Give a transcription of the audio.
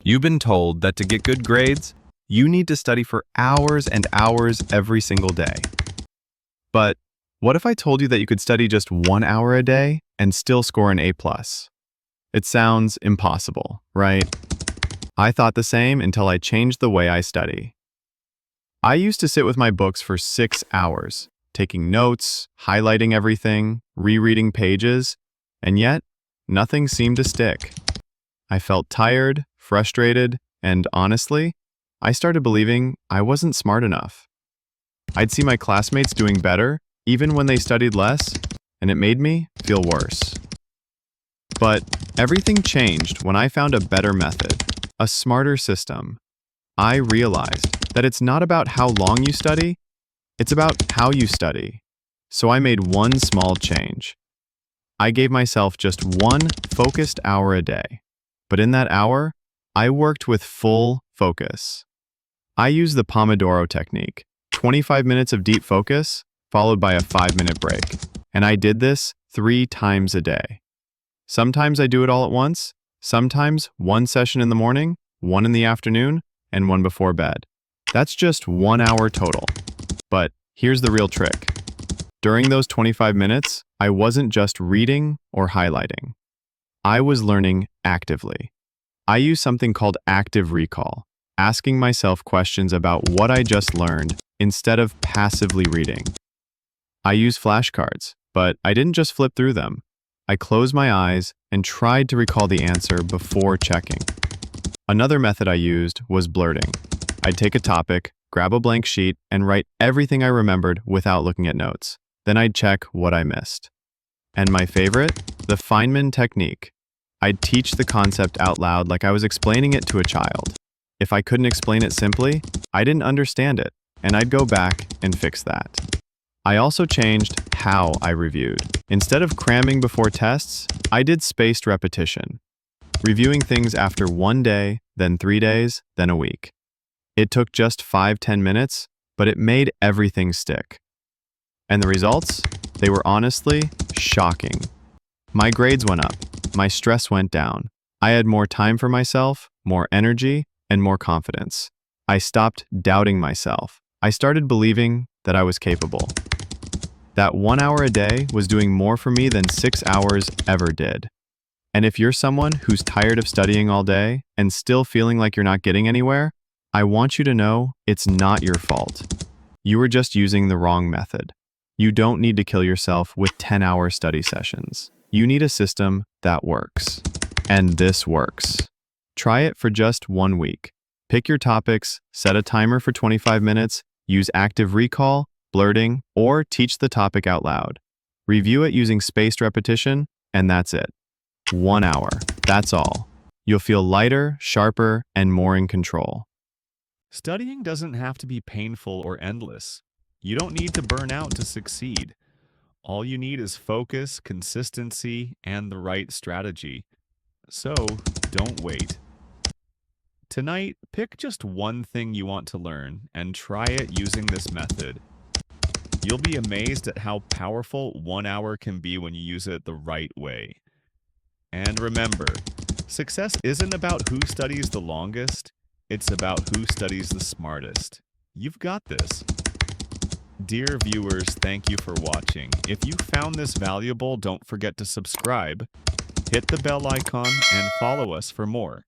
You've been told that to get good grades, you need to study for hours and hours every single day. But what if I told you that you could study just 1 hour a day and still score an A+? It sounds impossible, right? I thought the same until I changed the way I study. I used to sit with my books for 6 hours, taking notes, highlighting everything, rereading pages, and yet nothing seemed to stick. I felt tired, frustrated, and honestly, I started believing I wasn't smart enough. I'd see my classmates doing better, even when they studied less, and it made me feel worse. But everything changed when I found a better method, a smarter system. I realized that it's not about how long you study, it's about how you study. So I made one small change. I gave myself just one focused hour a day. But in that hour, I worked with full focus. I used the Pomodoro technique, 25 minutes of deep focus, followed by a 5-minute break. And I did this 3 times a day. Sometimes I do it all at once, sometimes one session in the morning, one in the afternoon, and one before bed. That's just 1 hour total. But here's the real trick. During those 25 minutes, I wasn't just reading or highlighting. I was learning actively. I used something called active recall, asking myself questions about what I just learned instead of passively reading. I used flashcards, but I didn't just flip through them. I closed my eyes and tried to recall the answer before checking. Another method I used was blurting. I'd take a topic, grab a blank sheet, and write everything I remembered without looking at notes. Then I'd check what I missed. And my favorite? The Feynman technique. I'd teach the concept out loud like I was explaining it to a child. If I couldn't explain it simply, I didn't understand it, and I'd go back and fix that. I also changed how I reviewed. Instead of cramming before tests, I did spaced repetition, reviewing things after 1 day, then 3 days, then a week. It took just 5-10 minutes, but it made everything stick. And the results? They were honestly shocking. My grades went up, my stress went down. I had more time for myself, more energy, and more confidence. I stopped doubting myself. I started believing that I was capable. That 1 hour a day was doing more for me than 6 hours ever did. And if you're someone who's tired of studying all day and still feeling like you're not getting anywhere, I want you to know it's not your fault. You were just using the wrong method. You don't need to kill yourself with 10-hour study sessions. You need a system that works. And this works. Try it for just 1 week. Pick your topics, set a timer for 25 minutes, use active recall, blurting, or teach the topic out loud. Review it using spaced repetition, and that's it. 1 hour. That's all. You'll feel lighter, sharper, and more in control. Studying doesn't have to be painful or endless. You don't need to burn out to succeed. All you need is focus, consistency, and the right strategy. So, don't wait. Tonight, pick just one thing you want to learn and try it using this method. You'll be amazed at how powerful 1 hour can be when you use it the right way. And remember, success isn't about who studies the longest, it's about who studies the smartest. You've got this. Dear viewers, thank you for watching. If you found this valuable, don't forget to subscribe, hit the bell icon, and follow us for more.